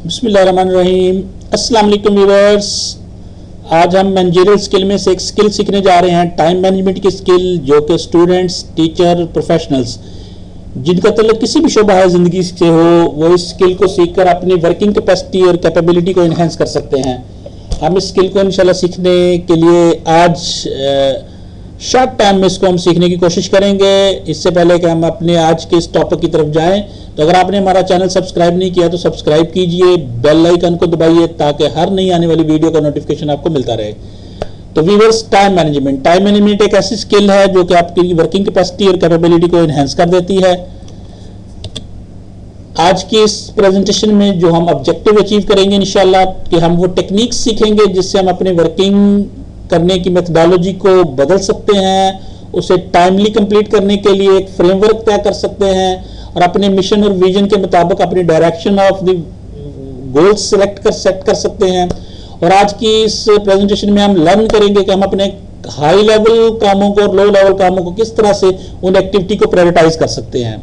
बिस्मिल्लाहिर्रहमानिर्रहीम। अस्सलाम वालेकुम व्यूअर्स। आज हम मैनेजरियल स्किल में से एक स्किल सीखने जा रहे हैं, टाइम मैनेजमेंट की स्किल, जो कि स्टूडेंट्स, टीचर, प्रोफेशनल्स जिनका तल्लुक किसी भी शोबा है ज़िंदगी से हो, वो इस स्किल को सीखकर अपनी वर्किंग कैपेसिटी और कैपेबिलिटी को इन्हेंस कर सकते हैं। हम इस स्किल को इंशाल्लाह सीखने के लिए आज शॉर्ट टाइम में इसको हम सीखने की कोशिश करेंगे। इससे पहले कि हम अपने आज के इस टॉपिक की तरफ जाएं, तो अगर आपने हमारा चैनल सब्सक्राइब नहीं किया तो सब्सक्राइब कीजिए, बेल आइकन को दबाइए ताकि हर नई आने वाली वीडियो का नोटिफिकेशन आपको मिलता रहे। तो व्यूअर्स, टाइम मैनेजमेंट एक ऐसी स्किल है जो कि आपकी वर्किंग कैपेसिटी और कैपेबिलिटी को इन्हेंस कर देती है। आज की इस प्रेजेंटेशन में जो हम ऑब्जेक्टिव अचीव करेंगे इंशाल्लाह, कि हम वो टेक्निक्स सीखेंगे जिससे हम अपने वर्किंग करने की मेथडोलॉजी को बदल सकते हैं, उसे टाइमली कंप्लीट करने के लिए एक फ्रेमवर्क तय कर सकते हैं और अपने मिशन और विजन के मुताबिक अपनी direction of the goals set कर सकते हैं। और आज की इस प्रेजेंटेशन में हम लर्न करेंगे कि हम अपने हाई लेवल कामों को और लो लेवल कामों को किस तरह से उन एक्टिविटी को प्रायोरिटाइज कर सकते हैं।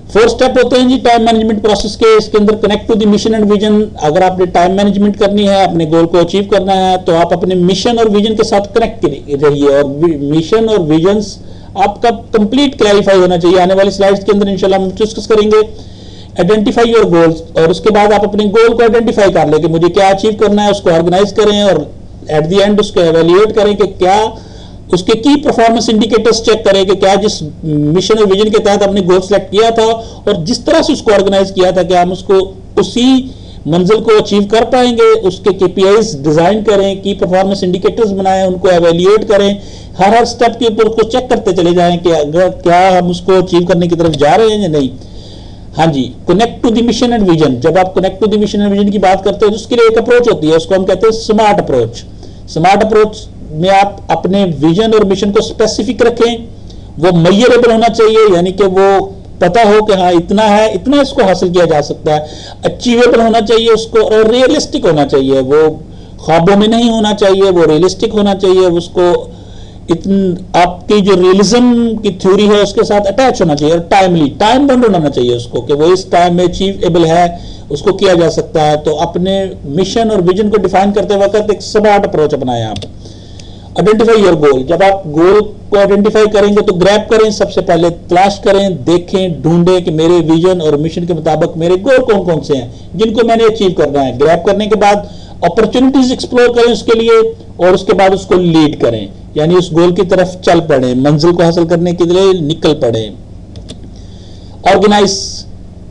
4 स्टेप होते हैं जी टाइम मैनेजमेंट प्रोसेस के। इसके अंदर connect to the mission and vision. अगर आपने टाइम मैनेजमेंट करनी है, अपने गोल को अचीव करना है, तो आप अपने मिशन और विजन के साथ कनेक्ट रहिए और मिशन और विजन्स आपका कंप्लीट क्लैरिफाई होना चाहिए। आने वाली स्लाइड्स के अंदर इंशाल्लाह हम डिस्कस करेंगे। आइडेंटिफाई योर गोल्स, और उसके बाद आप अपने गोल को आइडेंटिफाई कर लें कि मुझे क्या अचीव करना है, उसको ऑर्गेनाइज करें और एट द एंड उसको एवेल्युएट करें कि क्या उसके की परफॉर्मेंस इंडिकेटर्स चेक करें कि क्या जिस मिशन और विजन के तहत हमने गोल सेलेक्ट किया था और जिस तरह से उसको ऑर्गेनाइज किया था, क्या हम उसको उसी मंजिल को अचीव कर पाएंगे। उसके केपीआईज डिजाइन करें, की परफॉर्मेंस इंडिकेटर्स बनाएं, उनको एवेल्युएट करें, हर स्टेप के ऊपर उसको चेक करते चले जाएं कि अगर क्या हम उसको अचीव करने की तरफ जा रहे हैं या नहीं। हाँ जी, connect to the mission and vision. जब आप connect to the mission and vision की बात करते हैं तो उसके लिए एक अप्रोच होती है, उसको हम कहते हैं स्मार्ट अप्रोच। स्मार्ट अप्रोच में आप अपने विजन और मिशन को स्पेसिफिक रखें, वो मेजरेबल होना चाहिए, यानी कि वो पता हो कि हाँ इतना है, इतना इसको हासिल किया जा सकता है। अचीवेबल होना चाहिए उसको, और रियलिस्टिक होना चाहिए, वो ख्वाबों में नहीं होना चाहिए, वो रियलिस्टिक होना चाहिए। उसको आपकी जो रियलिज्म की थ्योरी है उसके साथ अटैच होना चाहिए, और टाइम बाउंड होना चाहिए उसको, कि वो इस टाइम में अचीवेबल है, उसको किया जा सकता है। तो अपने मिशन और विजन को डिफाइन करते वक्त एक स्मार्ट अप्रोच अपनाएं आप। Identify your goal. जब आप गोल को आइडेंटिफाई करेंगे तो ग्रैब करें, सबसे पहले तलाश करें, देखें, ढूंढें कि मेरे विजन और मिशन के मुताबिक मेरे गोल कौन कौन से हैं जिनको मैंने अचीव करना है। ग्रैब करने के बाद अपॉर्चुनिटीज एक्सप्लोर करें उसके लिए, और उसके बाद उसको लीड करें, यानी उस गोल की तरफ चल पड़े, मंजिल को हासिल करने के लिए निकल पड़े। ऑर्गेनाइज।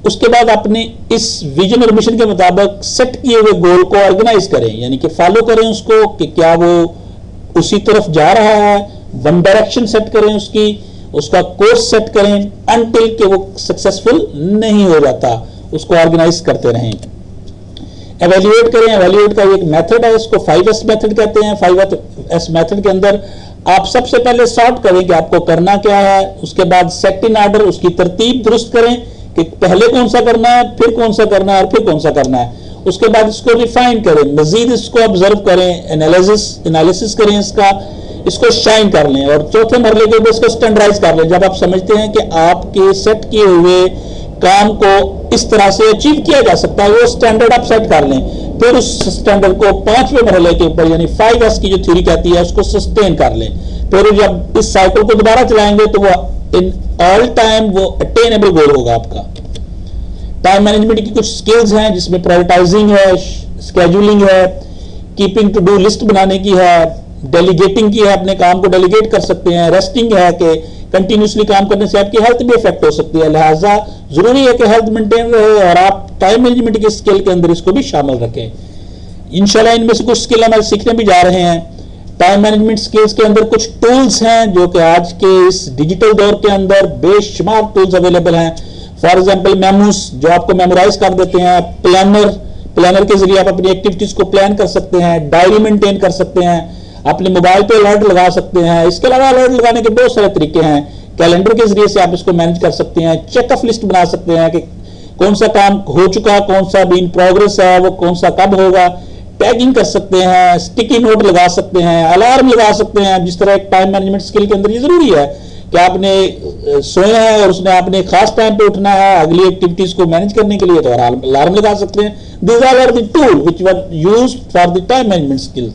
उसके बाद अपने इस विजन और मिशन के मुताबिक सेट किए हुए गोल को ऑर्गेनाइज करें, यानी कि फॉलो करें उसको कि क्या वो उसी तरफ जा रहा है। वन डायरेक्शन सेट करें उसका कोर्स सेट करें अनटिल कि वो सक्सेसफुल नहीं हो जाता, उसको ऑर्गेनाइज करते रहें। एवेल्युएट करें। एवेल्युएट का एक मेथड है, इसको 5S मेथड कहते हैं। 5S मेथड के अंदर आप सबसे पहले सॉर्ट करें कि आपको करना क्या है, उसके बाद सेट इन ऑर्डर, उसकी तरतीब दुरुस्त करें कि पहले कौन सा करना है, फिर कौन सा करना है और फिर कौन सा करना है। उसके बाद इसको रिफाइन करें, मजीद इसको ऑब्जर्व करें, एनालिसिस करें, इसको शाइन कर लें, और चौथे मरले के ऊपर इसको स्टैंडर्डाइज कर लें। जब आप समझते हैं कि आपके सेट किए हुए काम को इस तरह से अचीव किया जा सकता है, वो स्टैंडर्ड आप सेट कर लें। फिर उस स्टैंडर्ड को 5वें मरहले के ऊपर, यानी 5S की जो थ्योरी कहती है, उसको सस्टेन कर लें। फिर जब इस साइकिल को दोबारा चलाएंगे तो वो इन ऑल टाइम वो अटेनेबल गोल होगा आपका। टाइम मैनेजमेंट की कुछ स्किल्स हैं जिसमें प्रायोरिटाइजिंग है, स्केड्यूलिंग है, कीपिंग टू डू लिस्ट बनाने की है, डेलीगेटिंग की है, अपने काम को डेलीगेट कर सकते हैं, रेस्टिंग है कि कंटिन्यूसली काम करने से आपकी हेल्थ भी इफेक्ट हो सकती है, लिहाजा जरूरी है कि हेल्थ मेंटेन रहे और आप टाइम मैनेजमेंट के स्किल के अंदर इसको भी शामिल रखें। इंशाल्लाह इनमें से कुछ स्किल हम सीखने भी जा रहे हैं। टाइम मैनेजमेंट स्किल्स के अंदर कुछ टूल्स हैं जो कि आज के इस डिजिटल दौर के अंदर बेशुमार टूल्स अवेलेबल हैं। फॉर एग्जाम्पल मेमोस, जो आपको मेमोराइज कर देते हैं। प्लानर के जरिए आप अपनी एक्टिविटीज को प्लान कर सकते हैं, डायरी मेंटेन कर सकते हैं, अपने मोबाइल पे अलर्ट लगा सकते हैं। इसके अलावा अलर्ट लगाने के बहुत सारे तरीके हैं। कैलेंडर के जरिए से आप इसको मैनेज कर सकते हैं। चेक ऑफ लिस्ट बना सकते हैं कि कौन सा काम हो चुका, कौन सा भी इन प्रोग्रेस है, वो कौन सा कब होगा। टैगिंग कर सकते हैं, स्टिकी नोट लगा सकते हैं, अलार्म लगा सकते हैं। जिस तरह एक टाइम मैनेजमेंट स्किल के अंदर ये जरूरी है कि आपने सोए हैं और उसने आपने खास टाइम पे उठना है अगली एक्टिविटीज को मैनेज करने के लिए, तो अलार्म लगा सकते हैं। These are the tool which were used for the time management skill.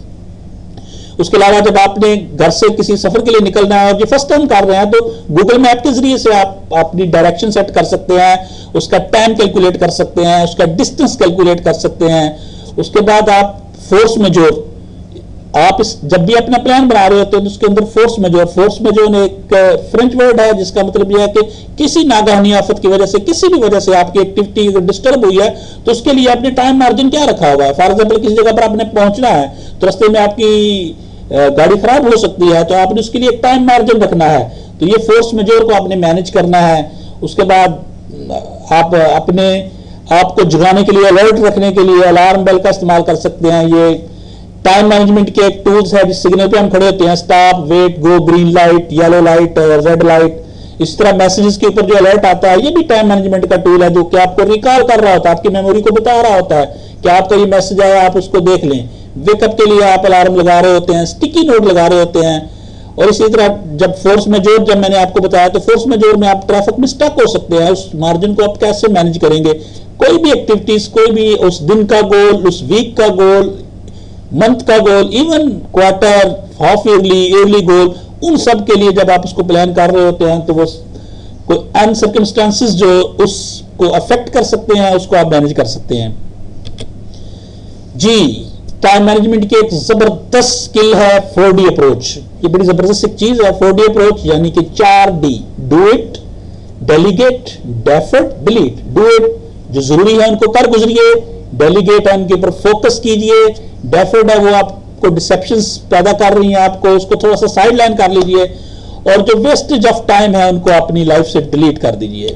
उसके अलावा जब आपने घर से किसी सफर के लिए निकलना है और जो फर्स्ट टाइम कर रहे हैं, तो गूगल मैप के जरिए से आप अपनी डायरेक्शन सेट कर सकते हैं, उसका टाइम कैलकुलेट कर सकते हैं, उसका डिस्टेंस कैलकुलेट कर सकते हैं। उसके बाद आप फोर्स मेजोर, आप जब भी अपना प्लान बना रहे होते हैं तो उसके अंदर फोर्स मेजोर एक फ्रेंच वर्ड है जिसका मतलब यह है कि किसी नागहानी आफत की वजह से, किसी भी वजह से आपकी एक्टिविटी अगर डिस्टर्ब हुई है तो उसके लिए आपने टाइम मार्जिन क्या रखा हुआ है। फॉर एग्जाम्पल किसी जगह पर आपने पहुंचना है तो रास्ते में आपकी गाड़ी खराब हो सकती है, तो आपने उसके लिए एक टाइम मार्जिन रखना है, तो ये फोर्स मेजोर को आपने मैनेज करना है। उसके बाद आप अपने आपको जगाने के लिए, अलर्ट रखने के लिए अलार्म बेल का इस्तेमाल कर सकते हैं। ये टाइम मैनेजमेंट के एक टूल्स है, जिस सिग्नल पे हम खड़े होते हैं, स्टॉप, वेट, गो, ग्रीन लाइट, येलो लाइट और रेड लाइट, इस तरह मैसेजेस के ऊपर जो अलर्ट आता है, ये भी टाइम मैनेजमेंट का टूल है जो कि आपको रिकॉल कर रहा होता है, आपकी मेमोरी को बता रहा होता है कि आपका ये मैसेज आया, आप उसको देख लें। वेकअप के लिए आप अलार्म लगा रहे होते हैं, स्टिकी नोट लगा रहे होते हैं। और इसी तरह जब फोर्स मेजोर, जब मैंने आपको बताया, तो फोर्स मेजोर में आप ट्रैफिक में स्टक हो सकते हैं, उस मार्जिन को आप कैसे मैनेज करेंगे। कोई भी एक्टिविटीज, कोई भी उस दिन का गोल, उस वीक का गोल, मंथ का गोल, इवन क्वार्टर, हाफ ईयरली गोल, उन सब के लिए जब आप उसको प्लान कर रहे होते हैं तो वो कोई अनसर्कमस्टांसेस जो उसको अफेक्ट कर सकते हैं उसको आप मैनेज कर सकते हैं। जी, टाइम मैनेजमेंट की एक जबरदस्त स्किल है 4D अप्रोच। ये बड़ी जबरदस्त एक चीज है 4D अप्रोच, यानी कि 4D, do it, delegate, defer, delete. Do it, जो जरूरी है उनको कर गुजरिए, डेलीगेट है उनके ऊपर फोकस कीजिए, डेफर्ड है वो आपको डिसेप्शंस पैदा कर रही हैं आपको, उसको थोड़ा सा साइड लाइन कर लीजिए, और जो वेस्टेज ऑफ टाइम है उनको अपनी लाइफ से डिलीट कर दीजिए।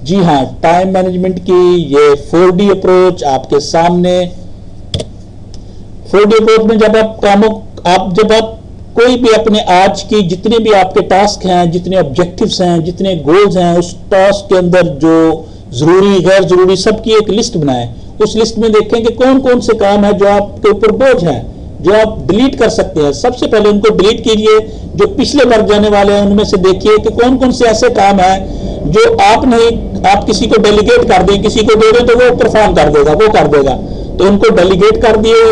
जी हाँ, टाइम मैनेजमेंट की ये 4D अप्रोच आपके सामने। 4D अप्रोच में जब आप कोई भी अपने आज की जितने भी आपके टास्क हैं, जितने ऑब्जेक्टिव्स हैं, जितने गोल्स हैं, उस टास्क के अंदर जो जरूरी गैर जरूरी सबकी एक लिस्ट बनाएं। उस लिस्ट में देखें कि कौन कौन से काम है जो आपके ऊपर बोझ है, जो आप डिलीट कर सकते हैं। सबसे पहले उनको डिलीट कीजिए, जो पिछले वर्ग जाने वाले हैं उनमें से देखिए कि कौन कौन से ऐसे काम हैं जो आप किसी को डेलीगेट कर दें, किसी को दे दें तो वो परफॉर्म कर देगा, वो कर देगा, तो उनको डेलीगेट कर दिए।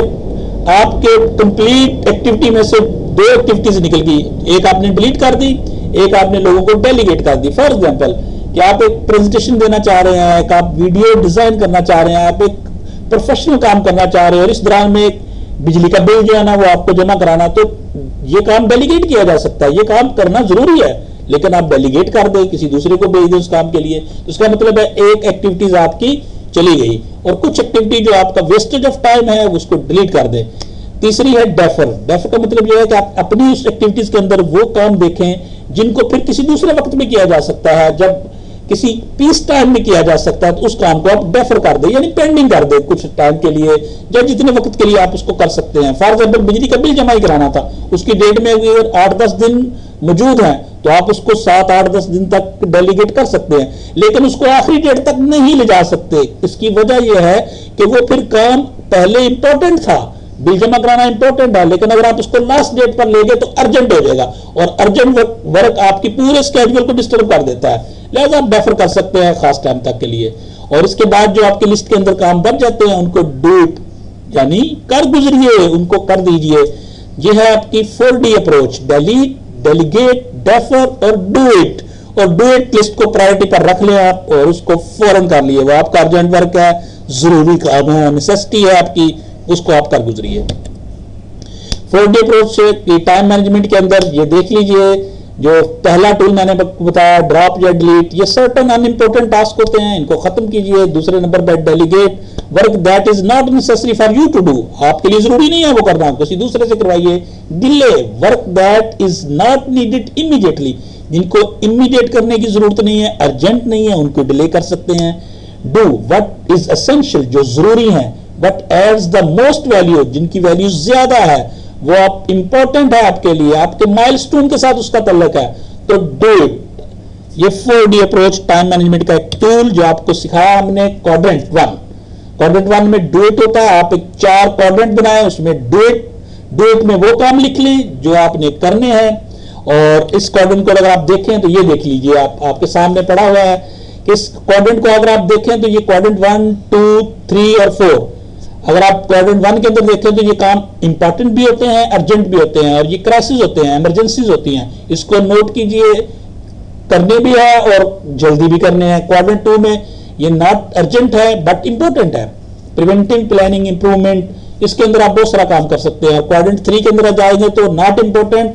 आपके कंप्लीट एक्टिविटी में से 2 एक्टिविटीज निकल गई, एक आपने डिलीट कर दी, एक आपने लोगों को डेलीगेट कर दी। फॉर एग्जाम्पल कि आप एक प्रेजेंटेशन देना चाह रहे हैं, एक आप वीडियो डिजाइन करना चाह रहे हैं, आप एक प्रोफेशनल काम करना चाह रहे हैं और इस दौरान में एक बिजली का बिल जो है ना वो आपको जमा कराना, तो ये काम डेलीगेट किया जा सकता है। ये काम करना जरूरी है लेकिन आप डेलीगेट कर दें, किसी दूसरे को भेज दें उस काम के लिए, तो इसका मतलब है एक एक्टिविटीज आपकी चली गई और कुछ एक्टिविटी जो आपका वेस्टेज ऑफ टाइम है उसको डिलीट कर दें। तीसरी है डेफर। डेफर का मतलब यह है कि आप अपनी उस एक्टिविटीज के अंदर वो काम देखें जिनको फिर किसी दूसरे वक्त में किया जा सकता है, जब किसी पीस टाइम में किया जा सकता है, तो उस काम को आप डेफर कर दें, यानी पेंडिंग कर दें कुछ टाइम के लिए, या जितने वक्त के लिए आप उसको कर सकते हैं। फॉर एग्जाम्पल बिजली का बिल जमा ही कराना था, उसकी डेट में अगर 8-10 दिन मौजूद हैं तो आप उसको 7-8-10 दिन तक डेलीगेट कर सकते हैं, लेकिन उसको आखिरी डेट तक नहीं ले जा सकते। इसकी वजह यह है कि वो फिर काम पहले इंपॉर्टेंट था, बिल जमा कराना इंपॉर्टेंट है, लेकिन अगर आप उसको लास्ट डेट पर ले गए तो अर्जेंट हो जाएगा और अर्जेंट वर्क आपकी पूरे स्केड्यूल को डिस्टर्ब कर देता है, लिहाजा आप डेफर कर सकते हैं खास टाइम तक के लिए। और इसके बाद जो आपकी लिस्ट के अंदर काम बच जाते हैं उनको डू इट, यानी कर गुजरिए, उनको कर दीजिए। ये है आपकी 4D approach, delete, delegate, defer और डू इट। और डू इट लिस्ट को प्रायोरिटी पर रख लें आप और उसको फौरन कर लिए, वो आपका अर्जेंट वर्क है, जरूरी काम है, नेसेसिटी है आपकी, उसको आप कर गुजरिए। 4D अप्रोच से टाइम मैनेजमेंट के अंदर ये देख लीजिए, जो पहला टूल मैंने बताया ड्रॉप या डिलीट, ये सर्टेन अनइंपोर्टेंट टास्क होते हैं, इनको खत्म कीजिए। दूसरे नंबर पर delegate, work that is not necessary for you to do, आपके लिए जरूरी नहीं है वो करना, किसी दूसरे से करवाइए। Delay, work that is not needed immediately, जिनको इमीडिएट करने की जरूरत नहीं है, अर्जेंट नहीं है, उनको डिले कर सकते हैं। डू व्हाट इज एसेंशियल, जो जरूरी है, but adds the most value, जिनकी वैल्यू ज्यादा है, वो आप इंपॉर्टेंट है आपके लिए, आपके माइलस्टोन के साथ उसका ताल्लुक है, तो डू इट। ये 4D अप्रोच टाइम मैनेजमेंट का एक टूल जो आपको सिखाया हमने क्वाड्रेंट 1। क्वाड्रेंट 1 में डू इट होता है, आप एक 4 क्वाड्रेंट बनाए, उसमें डू इट में वो काम लिख लें जो आपने करने हैं, और इस क्वाड्रेंट को अगर आप देखें तो ये देख लीजिए, आपके सामने पड़ा हुआ है कि इस क्वाड्रेंट को अगर आप देखें तो ये क्वाड्रेंट 1, 2, 3 और 4, अगर आप क्वाड्रेंट 1 के अंदर देखें तो ये काम इंपॉर्टेंट भी होते हैं, अर्जेंट भी होते हैं, और ये क्राइसिस होते हैं, इमरजेंसीज होती हैं। इसको नोट कीजिए, करने भी है और जल्दी भी करने हैं। क्वाड्रेंट 2 में ये नॉट अर्जेंट है बट इंपॉर्टेंट है, प्रिवेंटिव प्लानिंग इंप्रूवमेंट, इसके अंदर आप बहुत सारा काम कर सकते हैं। क्वाड्रेंट 3 के अंदर जाएंगे तो नॉट इंपॉर्टेंट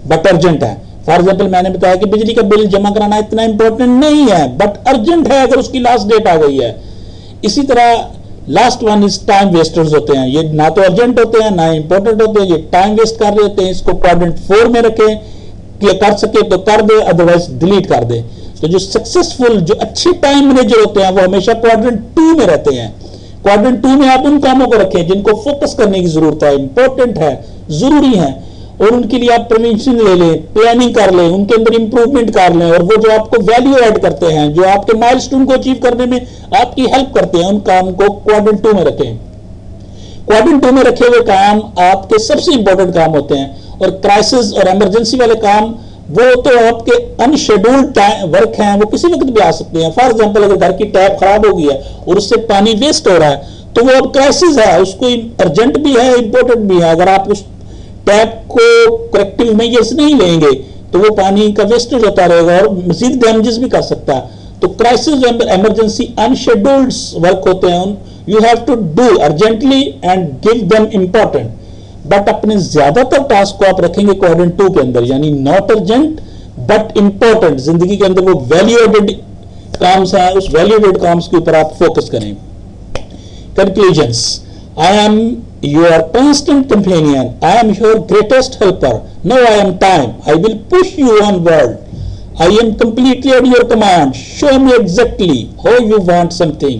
बट अर्जेंट है। फॉर एग्जाम्पल मैंने बताया कि बिजली का बिल जमा कराना इतना इंपॉर्टेंट नहीं है बट अर्जेंट है अगर उसकी लास्ट डेट आ गई है। इसी तरह last one is time wasters होते हैं, ये ना तो अर्जेंट होते हैं ना इंपॉर्टेंट होते हैं, ये टाइम वेस्ट कर रहे होते हैं। इसको क्वाड्रेंट 4 में रखें, कि कर सके तो कर दे, अदरवाइज डिलीट कर दे। तो जो सक्सेसफुल, जो अच्छे टाइम मैनेजर होते हैं वो हमेशा क्वाड्रेंट 2 में रहते हैं। क्वाड्रेंट 2 में आप उन कामों को रखें जिनको फोकस करने की जरूरत है, इंपॉर्टेंट है, जरूरी है, और उनके लिए आप प्रिवेंशन ले लें, प्लानिंग कर लें, उनके अंदर इंप्रूवमेंट कर लें, और वो जो आपको वैल्यू ऐड करते हैं, जो आपके माइलस्टोन को अचीव करने में आपकी हेल्प करते हैं, उन काम को क्वाड्रेंट 2 में रखें। क्वाड्रेंट 2 में रखे हुए काम आपके सबसे इंपॉर्टेंट काम होते हैं, और क्राइसिस और इमरजेंसी वाले काम वो तो आपके अनशेड्यूल्ड वर्क हैं, वो किसी वक्त भी आ सकते हैं। फॉर एग्जांपल अगर घर की टैप खराब हो गई है और उससे पानी वेस्ट हो रहा है तो वो अब क्राइसिस है, उसको अर्जेंट भी है, इंपॉर्टेंट भी है। अगर आप उस टैप को करेक्टिव मेजर्स नहीं लेंगे तो वो पानी का वेस्टेज होता रहेगा और मजीद डैमेजेस भी कर सकता है। तो क्राइसिस इमरजेंसी अनशेड्यूल्ड वर्क होते हैं, you have to do urgently and give them important, but अपने ज्यादातर टास्क को आप रखेंगे क्वाड्रेंट 2 के अंदर, यानी नॉट अर्जेंट बट इंपॉर्टेंट। जिंदगी के अंदर वो वैल्यू एडेड काम्स हैं, उस वैल्यू एडेड काम्स के ऊपर आप फोकस करें। Conclusions, I am your constant companion, I am your greatest helper, now I am time, I will push you onward, I am completely at your command, show me exactly how you want something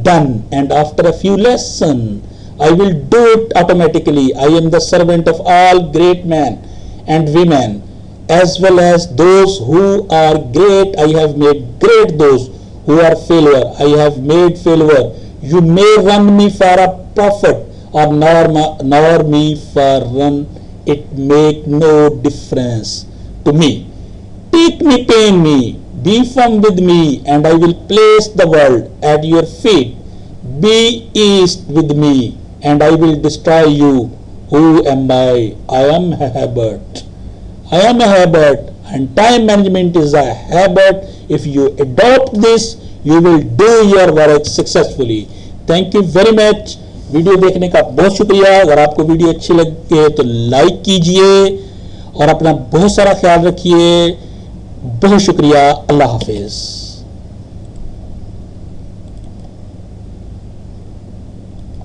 done, and after a few lessons I will do it automatically. I am the servant of all great men and women, as well as those who are great. I have made great those who are failure. I have made failure. You may run me for a prophet or nor me for run. It make no difference to me. Take me, pain me, be firm with me, and I will place the world at your feet. Be east with me, and I will destroy you. Who am I? I am a habit. I am a habit, and time management is a habit. If you adopt this, you will do your work successfully. Thank you very much. Video देखने का बहुत शुक्रिया। अगर आपको video अच्छी लगे तो like कीजिए और अपना बहुत सारा ख्याल रखिए। बहुत शुक्रिया। अल्लाह हाफिज।